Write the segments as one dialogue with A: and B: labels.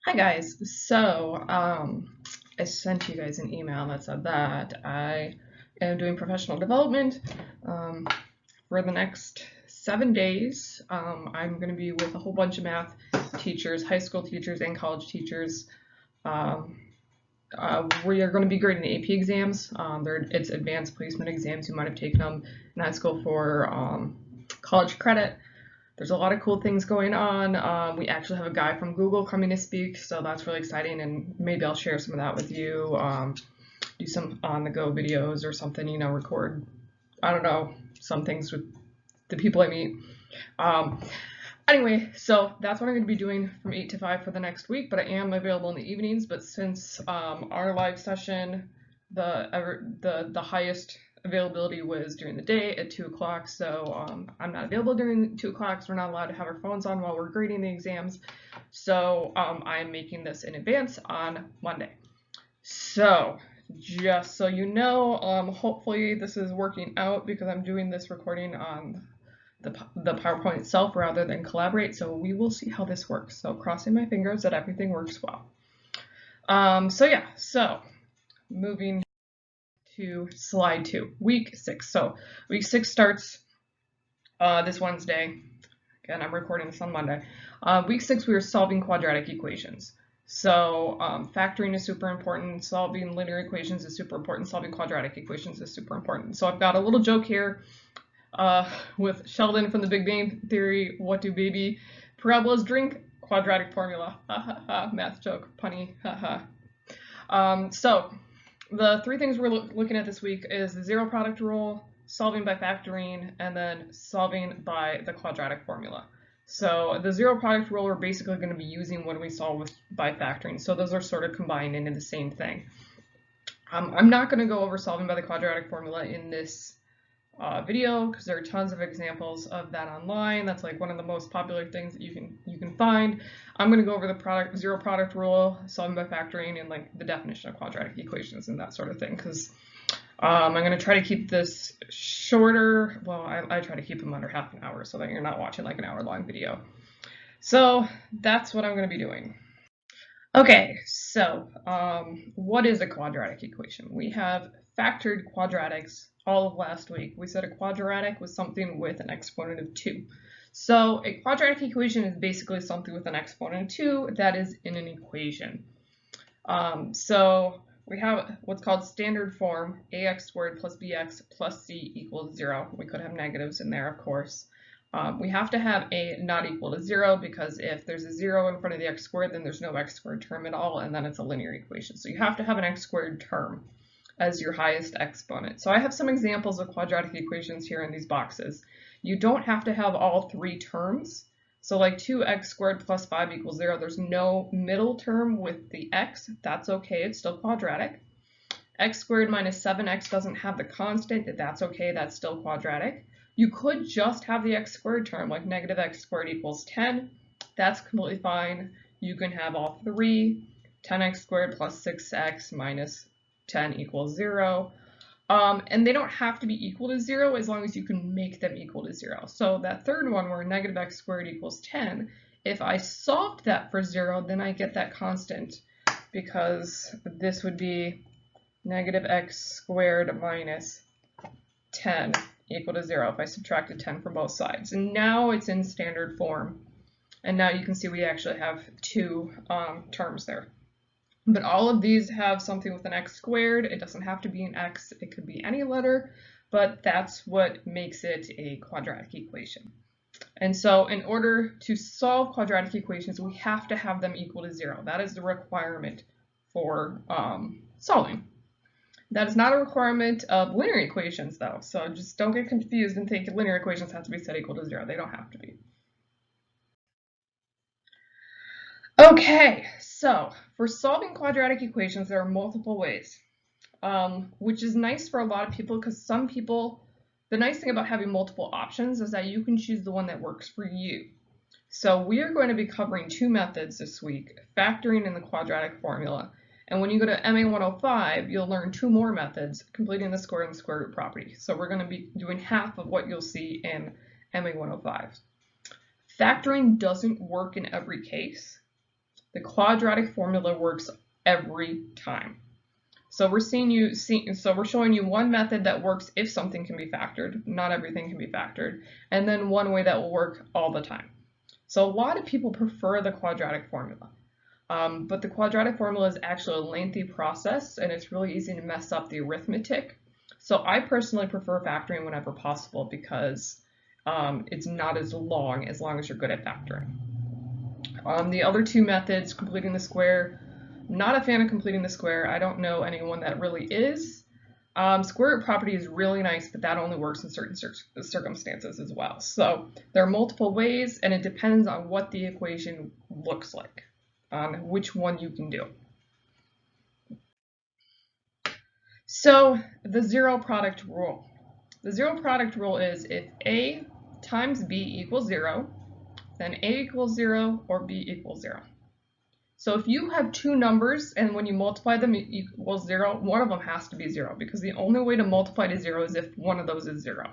A: Hi guys. I sent you guys an email that said that I am doing professional development um, for the next 7 days. I'm going to be with a whole bunch of math teachers, high school teachers, and college teachers. Um, we are going to be grading the AP exams. It's advanced placement exams. You might have taken them in high school for college credit. There's a lot of cool things going on. We actually have a guy from Google coming to speak, so that's really exciting, and maybe I'll share some of that with you. Do some on-the-go videos or something, record, I don't know, some things with the people I meet. Um, anyway, so that's what I'm going to be doing from 8 to 5 for the next week, but I am available in the evenings. But since our live session, the highest availability was during the day at 2 o'clock, so I'm not available during 2 o'clock, so we're not allowed to have our phones on while we're grading the exams. So I'm making this in advance on Monday. So just so you know, hopefully this is working out because I'm doing this recording on the PowerPoint itself rather than Collaborate, so we will see how this works. So crossing my fingers that everything works well. So moving to slide 2, week 6. So week 6 starts this Wednesday. Again, I'm recording this on Monday. Week 6, we are solving quadratic equations. So factoring is super important, solving linear equations is super important, solving quadratic equations is super important. So I've got a little joke here with Sheldon from the Big Bang Theory. What do baby parabolas drink? Quadratic formula. Ha ha ha. Math joke. Punny. Ha ha. So the 3 things we're looking at this week is the zero product rule, solving by factoring, and then solving by the quadratic formula. So the zero product rule we're basically going to be using when we solve by factoring. So those are sort of combined into the same thing. I'm not going to go over solving by the quadratic formula in this video because there are tons of examples of that online. That's like one of the most popular things that you can find. I'm going to go over the zero product rule, solving by factoring, and like the definition of quadratic equations and that sort of thing, because I'm going to try to keep this shorter. Well, I try to keep them under half an hour so that you're not watching like an hour-long video. So that's what I'm going to be doing. Okay, so what is a quadratic equation? We have factored quadratics all of last week. We said a quadratic was something with an exponent of 2. So a quadratic equation is basically something with an exponent of 2 that is in an equation. So we have what's called standard form, ax squared plus bx plus c equals 0. We could have negatives in there, of course. We have to have a not equal to 0 because if there's a 0 in front of the x squared, then there's no x squared term at all, and then it's a linear equation. So you have to have an x squared term as your highest exponent. So I have some examples of quadratic equations here in these boxes. You don't have to have all 3 terms. So like 2x squared plus 5 equals 0, there's no middle term with the x. That's okay, it's still quadratic. X squared minus 7x doesn't have the constant. That's okay, that's still quadratic. You could just have the x squared term, like negative x squared equals 10. That's completely fine. You can have all 3. 10x squared plus 6x minus 10 equals 0. And they don't have to be equal to 0 as long as you can make them equal to 0. So that third one where negative x squared equals 10, if I solved that for 0, then I get that constant because this would be negative x squared minus 10 equal to 0 if I subtracted 10 from both sides. And now it's in standard form. And now you can see we actually have 2 terms there. But all of these have something with an x squared. It doesn't have to be an x. It could be any letter, but that's what makes it a quadratic equation. And so in order to solve quadratic equations, we have to have them equal to 0. That is the requirement for solving. That is not a requirement of linear equations, though. So just don't get confused and think linear equations have to be set equal to 0. They don't have to be. Okay, so for solving quadratic equations, there are multiple ways, which is nice for a lot of people because some people, the nice thing about having multiple options is that you can choose the one that works for you. So we are going to be covering 2 methods this week, factoring and the quadratic formula. And when you go to MA 105, you'll learn 2 more methods, completing the square and square root property. So we're going to be doing half of what you'll see in MA 105. Factoring doesn't work in every case. the quadratic formula works every time. So we're showing you one method that works if something can be factored. Not everything can be factored. And then one way that will work all the time. So a lot of people prefer the quadratic formula. But the quadratic formula is actually a lengthy process, and it's really easy to mess up the arithmetic. So I personally prefer factoring whenever possible because it's not as long as you're good at factoring. The other two methods, completing the square, not a fan of completing the square. I don't know anyone that really is. Square root property is really nice, but that only works in certain circumstances as well. So there are multiple ways, and it depends on what the equation looks like, on which one you can do. So the zero product rule. The zero product rule is if A times B equals 0, then A equals 0 or B equals 0. So if you have two numbers and when you multiply them equals 0, one of them has to be 0 because the only way to multiply to 0 is if one of those is 0.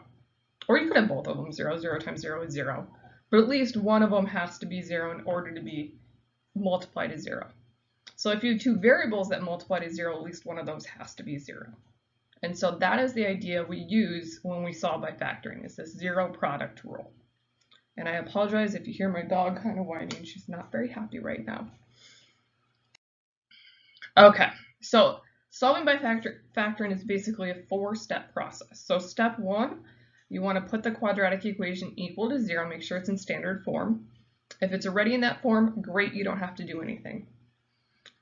A: Or you could have both of them 0. 0 times 0 is 0. But at least one of them has to be 0 in order to be multiplied to 0. So if you have two variables that multiply to 0, at least one of those has to be 0. And so that is the idea we use when we solve by factoring, is this zero product rule. And I apologize if you hear my dog kind of whining. She's not very happy right now. Okay, so solving by factoring is basically a 4-step process. So step 1, you want to put the quadratic equation equal to 0, make sure it's in standard form. If it's already in that form, great, you don't have to do anything.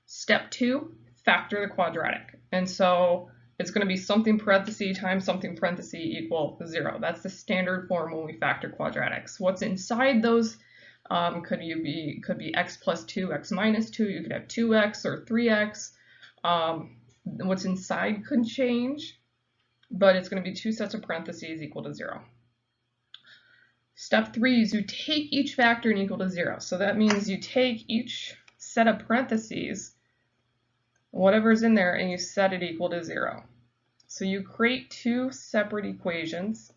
A: Step 2, factor the quadratic. And so it's going to be something parenthesis times something parenthesis equal 0. That's the standard form when we factor quadratics. What's inside those could be x plus 2, x minus 2. You could have 2x or 3x. What's inside could change, but it's going to be 2 sets of parentheses equal to 0. Step 3 is you take each factor and equal to 0. So that means you take each set of parentheses, whatever's in there, and you set it equal to 0. So you create two separate equations.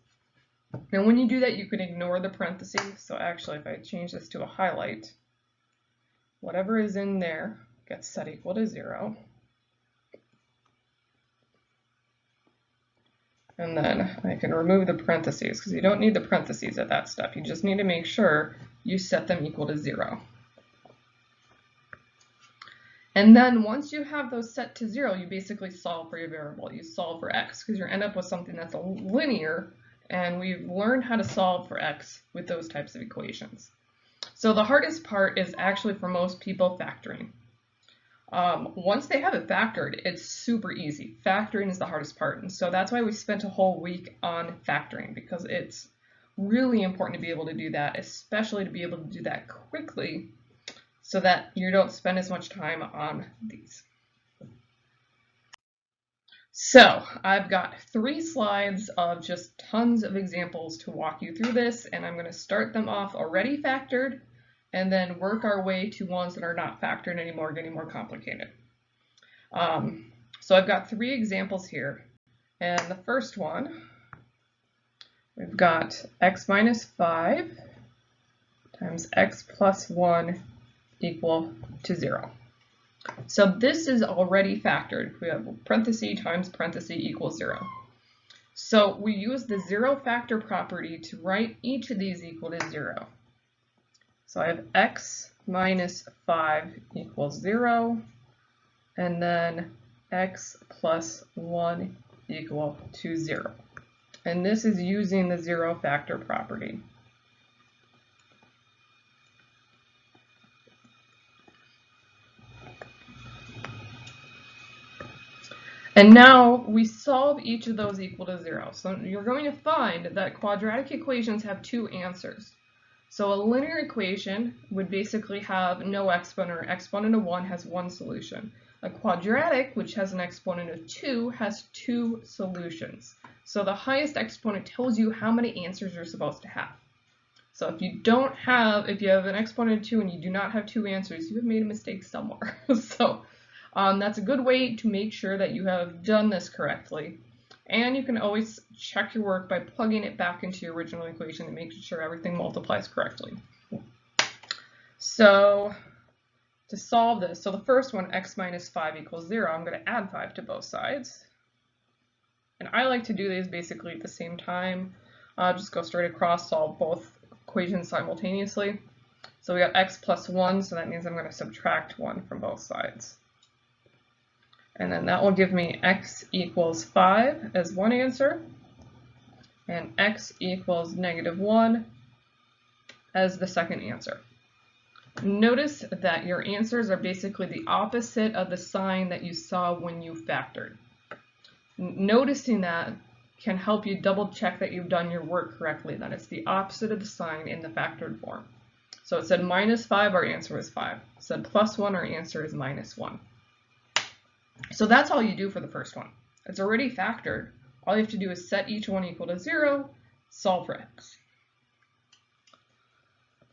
A: And when you do that, you can ignore the parentheses. So actually, if I change this to a highlight, whatever is in there gets set equal to 0. And then I can remove the parentheses because you don't need the parentheses at that step. You just need to make sure you set them equal to 0. And then once you have those set to 0, you basically solve for your variable. You solve for x because you end up with something that's linear, and we've learned how to solve for x with those types of equations. So the hardest part is actually for most people factoring. Once they have it factored, it's super easy. Factoring is the hardest part, and so that's why we spent a whole week on factoring, because it's really important to be able to do that, especially to be able to do that quickly so that you don't spend as much time on these. So I've got 3 slides of just tons of examples to walk you through this, and I'm going to start them off already factored and then work our way to ones that are not factored anymore, getting more complicated. So I've got 3 examples here, and the first one, we've got x minus 5 times x plus 1 equal to 0. So this is already factored. We have parenthesis times parenthesis equals 0. So we use the zero factor property to write each of these equal to 0. So I have x minus 5 equals 0, and then x plus 1 equal to 0. And this is using the zero factor property. And now we solve each of those equal to 0. So you're going to find that quadratic equations have 2 answers. So a linear equation would basically have no exponent, or exponent of 1 has 1 solution. A quadratic, which has an exponent of 2, has 2 solutions. So the highest exponent tells you how many answers you're supposed to have. So if you have an exponent of 2 and you do not have 2 answers, you have made a mistake somewhere. So that's a good way to make sure that you have done this correctly. And you can always check your work by plugging it back into your original equation and making sure everything multiplies correctly. So to solve this, so the first one, x minus 5 equals 0, I'm going to add 5 to both sides. And I like to do these basically at the same time. Just go straight across, solve both equations simultaneously. So we got x plus 1, so that means I'm going to subtract 1 from both sides. And then that will give me x equals 5 as one answer, and x equals negative 1 as the second answer. Notice that your answers are basically the opposite of the sign that you saw when you factored. Noticing that can help you double check that you've done your work correctly, that it's the opposite of the sign in the factored form. So it said minus 5, our answer is 5. It said plus 1, our answer is minus 1. So that's all you do for the first one. It's already factored. All you have to do is set each one equal to 0, solve for x.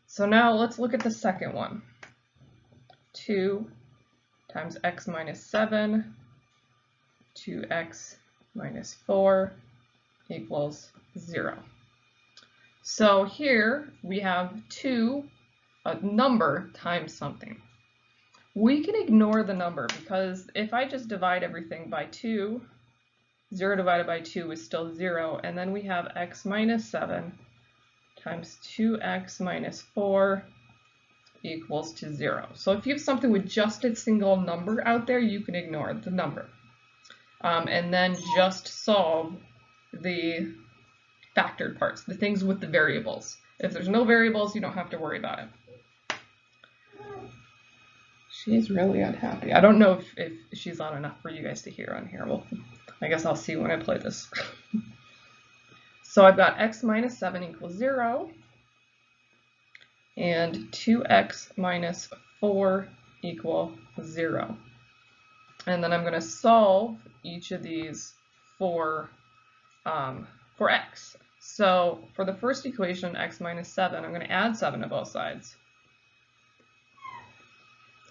A: So now let's look at the second one. 2 times x minus 7, 2x minus 4 equals 0. So here we have 2, a number times something. We can ignore the number because if I just divide everything by 2, 0 divided by 2 is still 0, and then we have x minus 7 times 2x minus 4 equals to 0. So if you have something with just a single number out there, you can ignore the number. And then just solve the factored parts, the things with the variables. If there's no variables, you don't have to worry about it. She's really unhappy. I don't know if she's loud enough for you guys to hear on here. Well, I guess I'll see when I play this. So I've got x minus 7 equals 0, and 2x minus 4 equal 0. And then I'm going to solve each of these for x. So for the first equation, x minus 7, I'm going to add 7 to both sides.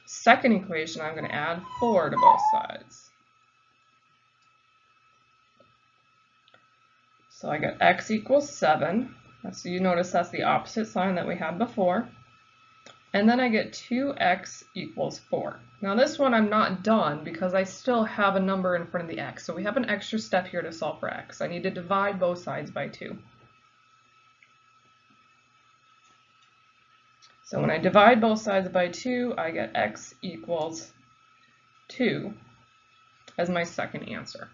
A: Second equation, I'm going to add 4 to both sides. So I get x equals 7. So you notice that's the opposite sign that we had before. And then I get 2x equals 4. Now this one I'm not done because I still have a number in front of the x. So we have an extra step here to solve for x. I need to divide both sides by 2. So when I divide both sides by 2, I get x equals 2 as my second answer.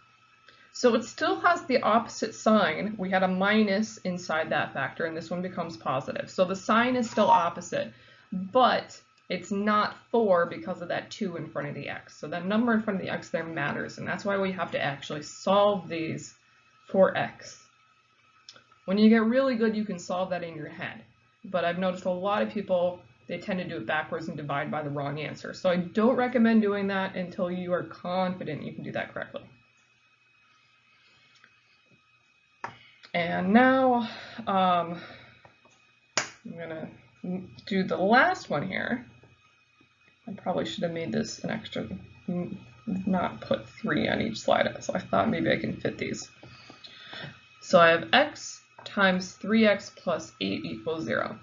A: So it still has the opposite sign. We had a minus inside that factor, and this one becomes positive. So the sign is still opposite, but it's not 4 because of that 2 in front of the x. So that number in front of the x there matters, and that's why we have to actually solve these for x. When you get really good, you can solve that in your head. But I've noticed a lot of people, they tend to do it backwards and divide by the wrong answer. So I don't recommend doing that until you are confident you can do that correctly. And now I'm going to do the last one here. I probably should have made this an extra, not put 3 on each slide, so I thought maybe I can fit these. So I have x times 3x plus 8 equals 0.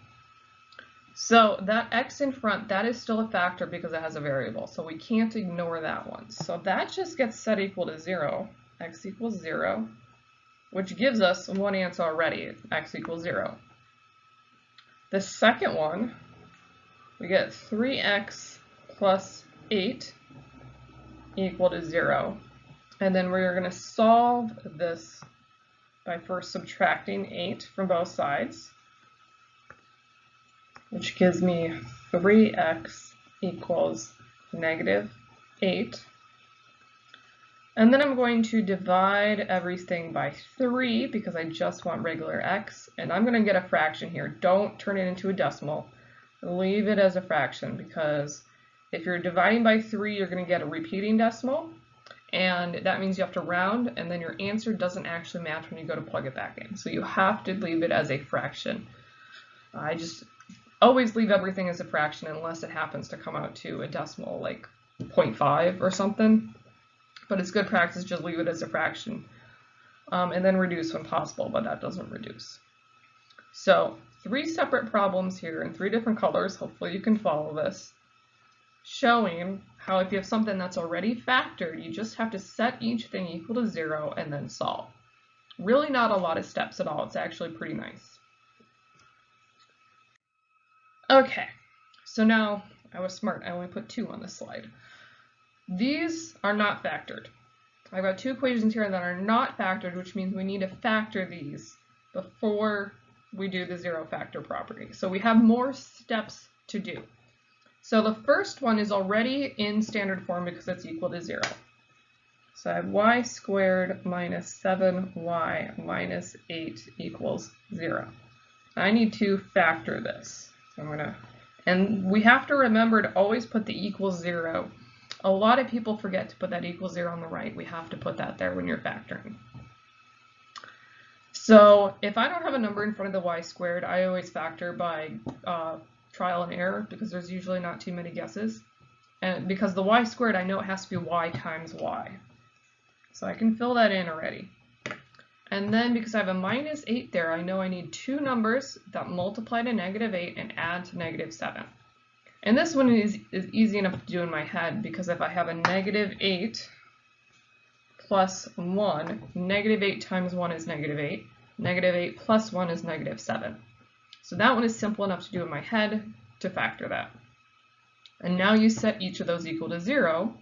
A: So that x in front, that is still a factor because it has a variable, so we can't ignore that one. So that just gets set equal to 0, x equals 0, which gives us one answer already, x equals 0. The second one, we get 3x plus 8 equal to 0. And then we're going to solve this by first subtracting 8 from both sides, which gives me 3x equals negative 8. And then I'm going to divide everything by 3 because I just want regular x, and I'm going to get a fraction here. Don't turn it into a decimal. Leave it as a fraction because if you're dividing by 3, you're going to get a repeating decimal, and that means you have to round, and then your answer doesn't actually match when you go to plug it back in. So you have to leave it as a fraction. I just always leave everything as a fraction unless it happens to come out to a decimal like 0.5 or something. But it's good practice, just leave it as a fraction. And then reduce when possible, but that doesn't reduce. So 3 separate problems here in 3 different colors. Hopefully you can follow this. showing how if you have something that's already factored, you just have to set each thing equal to 0 and then solve. Really not a lot of steps at all. It's actually pretty nice. Okay, so now I was smart. I only put 2 on this slide. These are not factored. I've got 2 equations here that are not factored, which means we need to factor these before we do the 0 factor property. So we have more steps to do. So the first one is already in standard form because it's equal to 0. So I have y squared minus 7y minus 8 equals 0. I need to factor this. So and we have to remember to always put the equals 0. A lot of people forget to put that equals 0 on the right. We have to put that there when you're factoring. So if I don't have a number in front of the y squared, I always factor by trial and error because there's usually not too many guesses. And because the y squared, I know it has to be y times y. So I can fill that in already. And then because I have a minus 8 there, I know I need 2 numbers that multiply to negative 8 and add to negative 7. And this one is easy enough to do in my head because if I have a negative 8 plus 1, negative 8 times 1 is negative 8. Negative 8 plus 1 is negative 7. So that one is simple enough to do in my head to factor that. And now you set each of those equal to 0.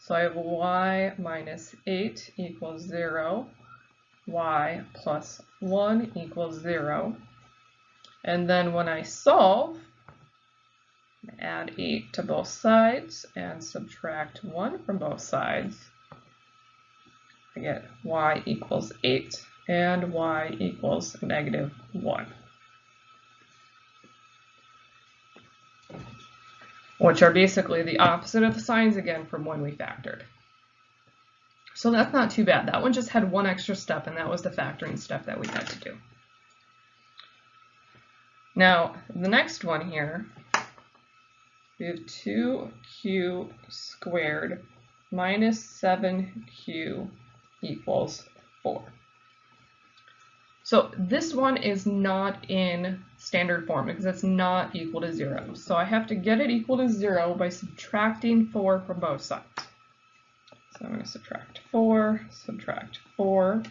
A: So I have y minus 8 equals 0, y plus 1 equals 0. And then when I solve, add 8 to both sides and subtract 1 from both sides, I get y equals 8 and y equals negative 1. Which are basically the opposite of the signs again from when we factored. So that's not too bad. That one just had one extra step, and that was the factoring step that we had to do. Now, the next one here, we have 2q squared minus 7q equals 4. So this one is not in standard form because it's not equal to 0. So I have to get it equal to 0 by subtracting 4 from both sides. So I'm going to subtract 4, subtract 4.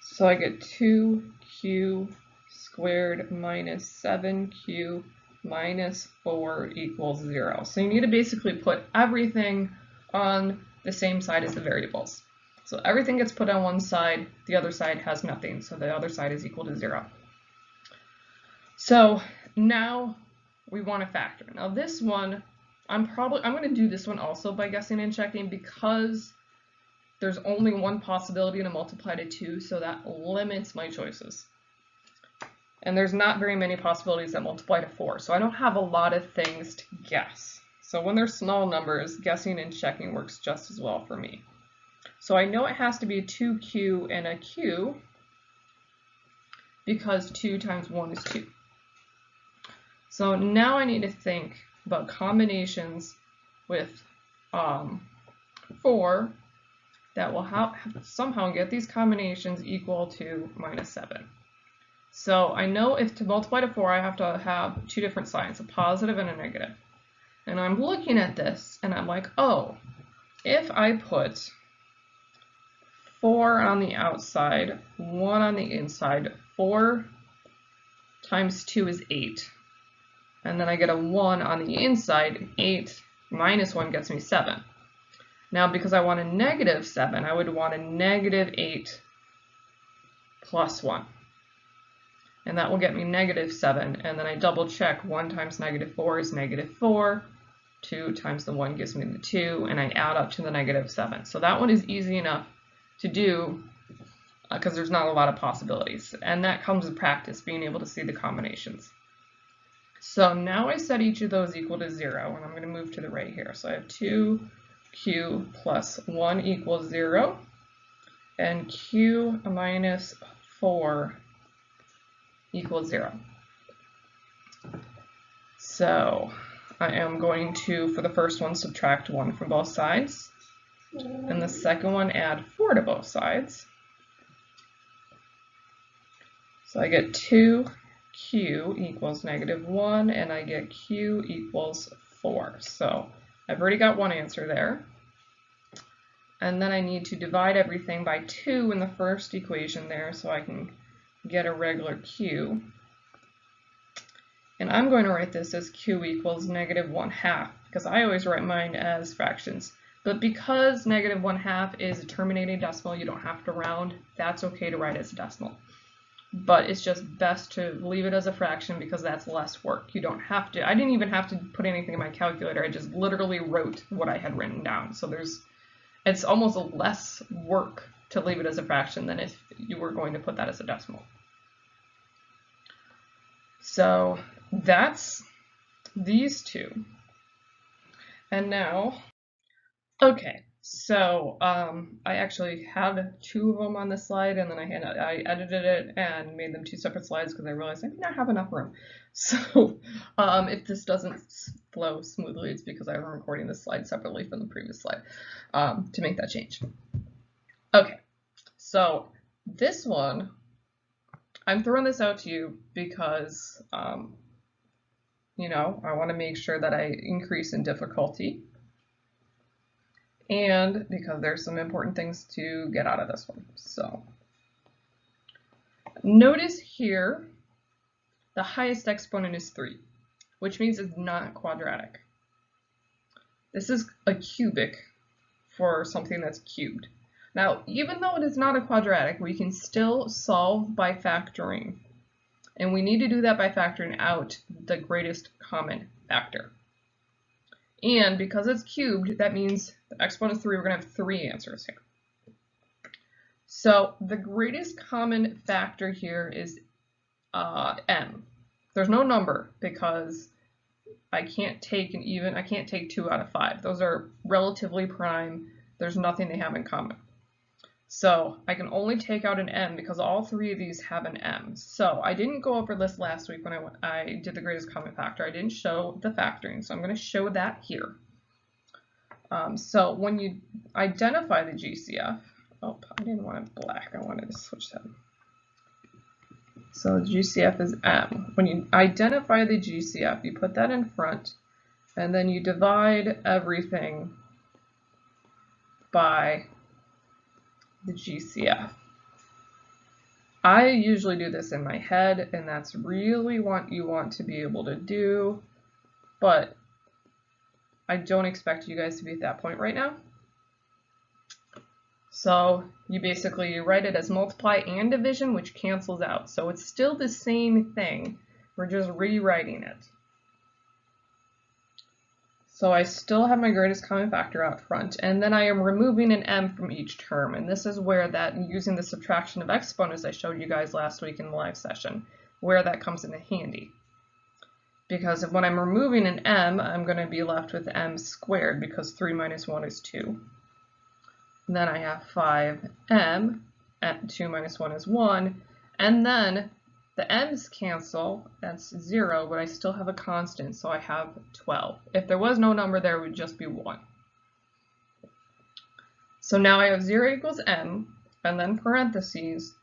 A: So I get 2q squared minus 7q minus 4 equals 0. So you need to basically put everything on the same side as the variables. So everything gets put on one side, the other side has nothing, so the other side is equal to 0. So now we want to factor. Now this one, I'm going to do this one also by guessing and checking because there's only one possibility to multiply to 2, so that limits my choices. And there's not very many possibilities that multiply to 4, so I don't have a lot of things to guess. So when there's small numbers, guessing and checking works just as well for me. So I know it has to be a 2q and a q because 2 times 1 is 2. So now I need to think about combinations with 4 that will somehow get these combinations equal to minus 7. So I know if to multiply to 4, I have to have 2 different signs, a positive and a negative. And I'm looking at this and I'm like, oh, if I put 4 on the outside, 1 on the inside, 4 times 2 is 8. And then I get a 1 on the inside, 8 minus 1 gets me 7. Now because I want a negative 7, I would want a negative 8 plus 1. And that will get me negative 7. And then I double check, 1 times negative 4 is negative 4. 2 times the 1 gives me the 2, and I add up to the negative 7. So that one is easy enough to do because there's not a lot of possibilities. And that comes with practice, being able to see the combinations. So now I set each of those equal to 0, and I'm going to move to the right here. So I have 2q plus 1 equals 0, and q minus 4 equals 0. So I am going to, for the first one, subtract 1 from both sides, and the second one add 4 to both sides. So I get 2q q equals -1, and I get q equals 4. So I've already got one answer there. And then I need to divide everything by 2 in the first equation there so I can get a regular q. And I'm going to write this as q equals -1/2 because I always write mine as fractions. But because -1/2 is a terminating decimal, you don't have to round. That's okay to write as a decimal. But it's just best to leave it as a fraction because that's less work. You don't have to, I didn't even have to put anything in my calculator. I just literally wrote what I had written down. So it's almost less work to leave it as a fraction than if you were going to put that as a decimal. So that's these two. And now, okay, so I actually had 2 of them on this slide, and then I edited it and made them 2 separate slides because I realized I did not have enough room. So if this doesn't flow smoothly, it's because I'm recording this slide separately from the previous slide to make that change. Okay, so this one, I'm throwing this out to you because, you know, I want to make sure that I increase in difficulty. And because there's some important things to get out of this one. So notice here, the highest exponent is 3, which means it's not quadratic. This is a cubic for something that's cubed. Now, even though it is not a quadratic, we can still solve by factoring. And we need to do that by factoring out the greatest common factor. And because it's cubed, that means the exponent is 3, we're going to have 3 answers here. So the greatest common factor here is m. There's no number because I can't take 2 out of 5. Those are relatively prime. There's nothing they have in common. So I can only take out an m because all 3 of these have an m. So I didn't go over this last week when I did the greatest common factor. I didn't show the factoring, so I'm going to show that here. So when you identify the GCF, oh, I didn't want it black. I wanted to switch that. So GCF is m. When you identify the GCF, you put that in front, and then you divide everything by the GCF. I usually do this in my head, and that's really what you want to be able to do, but I don't expect you guys to be at that point right now. So you basically write it as multiply and division, which cancels out. So it's still the same thing. We're just rewriting it. So I still have my greatest common factor out front, and then I am removing an m from each term. And this is where that, using the subtraction of exponents I showed you guys last week in the live session, where that comes in handy. Because when I'm removing an m, I'm going to be left with m squared because 3 minus 1 is 2. And then I have 5m, and 2 minus 1 is 1, and then the m's cancel, that's 0, but I still have a constant, so I have 12. If there was no number there, it would just be 1. So now I have 0 equals m, and then parentheses,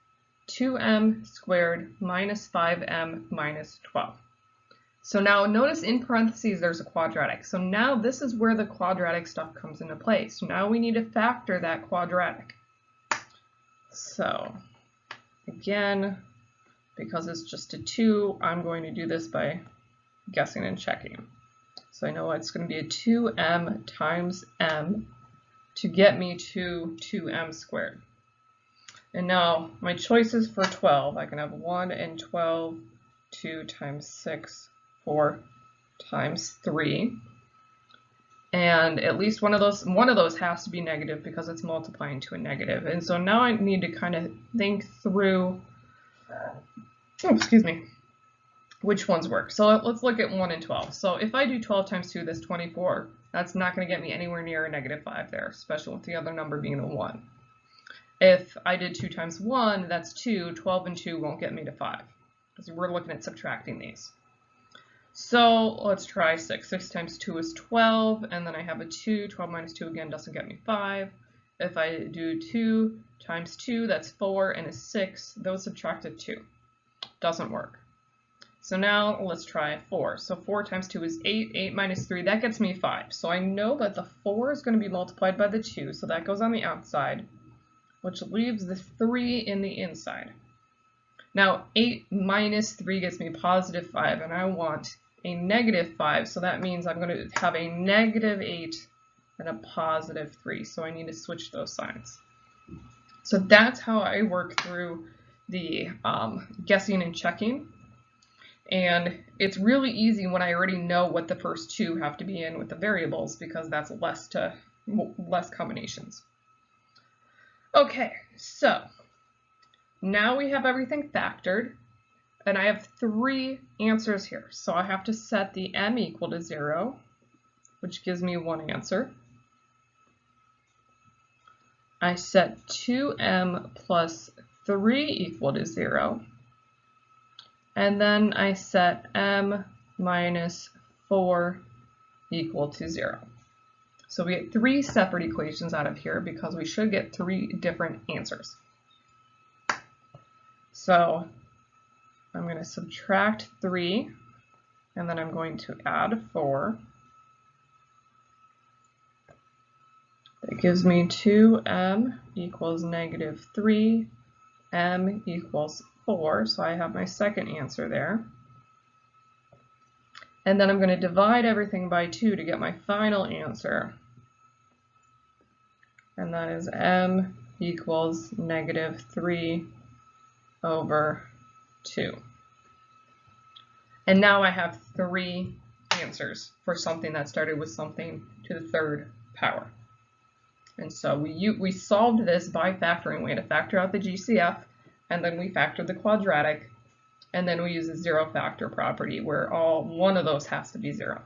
A: 2m squared minus 5m minus 12. So now notice in parentheses there's a quadratic. So now this is where the quadratic stuff comes into play. So now we need to factor that quadratic. So again, because it's just a 2, I'm going to do this by guessing and checking. So I know it's going to be a 2m times m to get me to 2m squared. And now my choices for 12, I can have 1 and 12, 2 times 6, 4 times 3. And at least one of those has to be negative because it's multiplying to a negative. And so now I need to kind of think through which ones work. So let's look at 1 and 12. So if I do 12 times 2, that's 24. That's not going to get me anywhere near a -5 there, especially with the other number being a 1. If I did 2 times 1, that's 2. 12 and 2 won't get me to 5 because we're looking at subtracting these. So let's try 6. 6 times 2 is 12, and then I have a 2. 12 minus 2 again doesn't get me 5. If I do 2 times 2, that's 4, and a 6. Those subtract a 2. Doesn't work. So now let's try 4. So 4 times 2 is 8. 8 minus 3, that gets me 5. So I know that the 4 is going to be multiplied by the 2, so that goes on the outside, which leaves the 3 in the inside. Now 8 minus 3 gets me positive 5, and I want a negative 5, so that means I'm going to have a negative 8 and a positive 3, so I need to switch those signs. So that's how I work through the guessing and checking. And it's really easy when I already know what the first two have to be in with the variables, because that's less combinations. Okay, so now we have everything factored, and I have 3 answers here. So I have to set the m equal to 0, which gives me 1 answer. I set 2m plus 3 equal to 0. And then I set m minus 4 equal to 0. So we get 3 separate equations out of here because we should get 3 different answers. So I'm going to subtract 3, and then I'm going to add 4. That gives me 2m equals negative 3, m equals 4, so I have my second answer there. And then I'm going to divide everything by 2 to get my final answer. And that is m equals negative 3 over 2. And now I have 3 answers for something that started with something to the 3rd power. And so we solved this by factoring. We had to factor out the GCF, and then we factored the quadratic, and then we use the zero factor property where one of those has to be 0.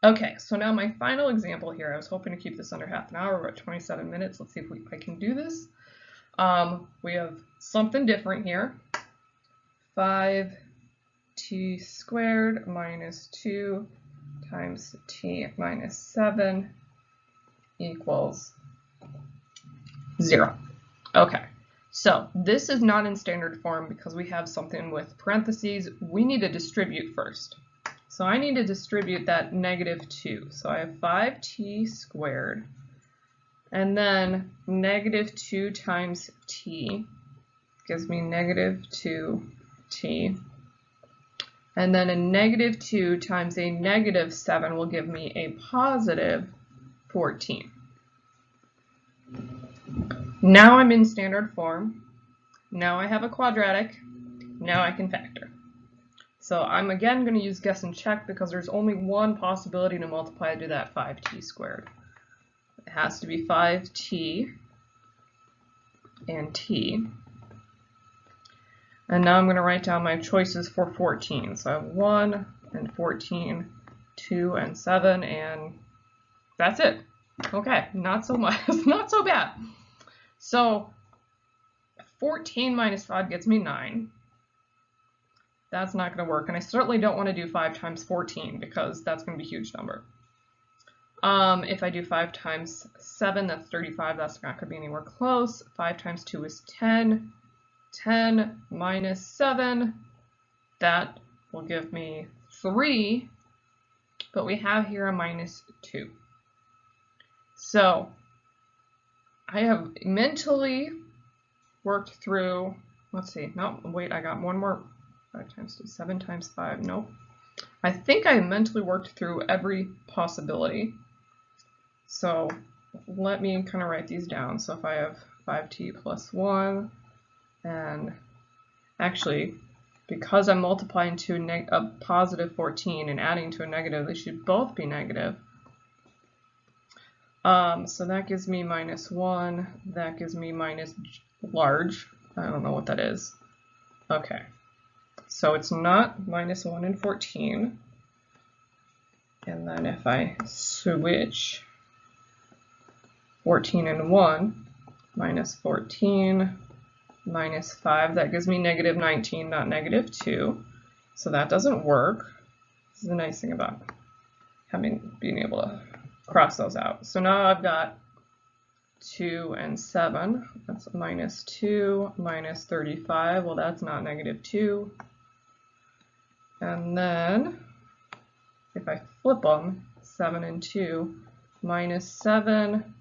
A: Okay, so now my final example here, I was hoping to keep this under half an hour. We're at 27 minutes. Let's see if I can do this. We have something different here. 5t squared minus 2 times t minus 7 equals 0. Okay, so this is not in standard form because we have something with parentheses. We need to distribute first. So I need to distribute that negative 2. So I have 5t squared, and then negative 2 times t gives me negative 2t. And then a negative 2 times a negative 7 will give me a positive 14. Now I'm in standard form. Now I have a quadratic. Now I can factor. So I'm again going to use guess and check because there's only one possibility to multiply to that 5t squared. It has to be 5t and t. And now I'm going to write down my choices for 14. So I have 1 and 14, 2 and 7, and that's it. Okay, not so much, not so bad. So 14 minus 5 gets me 9. That's not going to work, and I certainly don't want to do 5 times 14 because that's going to be a huge number. If I do 5 times 7, that's 35. That's not going to be anywhere close. 5 times 2 is 10. 10 minus 7, that will give me 3, but we have here a minus 2. So I have mentally worked through, let's see, no, wait, I got one more. 5 times 2, 7 times 5, nope. I think I mentally worked through every possibility. So let me kind of write these down. So if I have 5t plus 1, and actually, because I'm multiplying to a positive 14 and adding to a negative, they should both be negative. So that gives me minus 1. That gives me minus large. I don't know what that is. Okay. So it's not minus 1 and 14. And then if I switch 14 and 1, minus 14, minus 5, that gives me negative 19, not negative 2. So that doesn't work. This is the nice thing about being able to cross those out. So now I've got 2 and 7. That's minus 2 minus 35. Well, that's not negative 2. And then if I flip them, 7 and 2, minus 7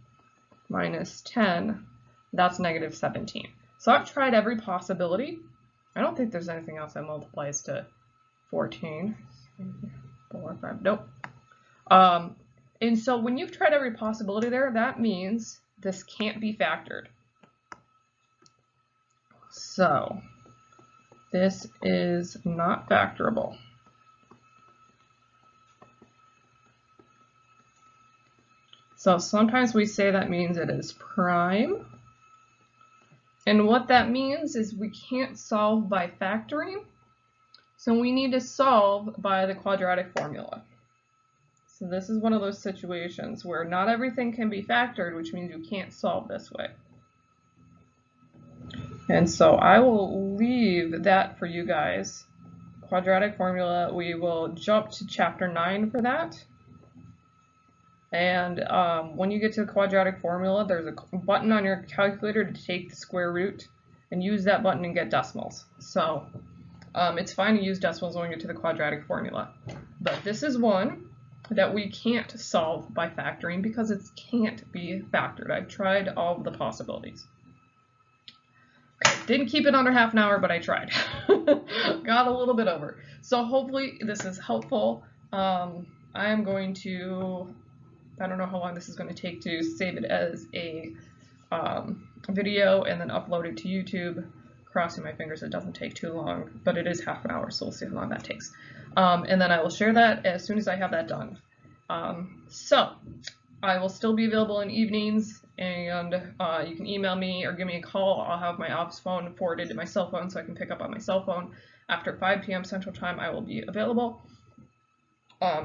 A: minus 10, that's negative 17. So I've tried every possibility. I don't think there's anything else that multiplies to 14. 4, 5, nope. And so when you've tried every possibility there, that means this can't be factored. So this is not factorable. So sometimes we say that means it is prime. And what that means is we can't solve by factoring. So we need to solve by the quadratic formula. So this is one of those situations where not everything can be factored, which means you can't solve this way. And so I will leave that for you guys. Quadratic formula, we will jump to chapter 9 for that. And when you get to the quadratic formula, there's a button on your calculator to take the square root and use that button and get decimals. So it's fine to use decimals when we get to the quadratic formula. But this is one that we can't solve by factoring because it can't be factored. I've tried all of the possibilities. Okay, didn't keep it under half an hour, but I tried. Got a little bit over. So hopefully this is helpful. I am going to, I don't know how long this is going to take to save it as a video and then upload it to YouTube. Crossing my fingers it doesn't take too long, but it is half an hour, so we'll see how long that takes. And then I will share that as soon as I have that done. So I will still be available in evenings, and you can email me or give me a call. I'll have my office phone forwarded to my cell phone so I can pick up on my cell phone. After 5 p.m. Central Time, I will be available.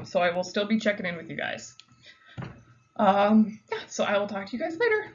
A: So I will still be checking in with you guys. Yeah, so I will talk to you guys later.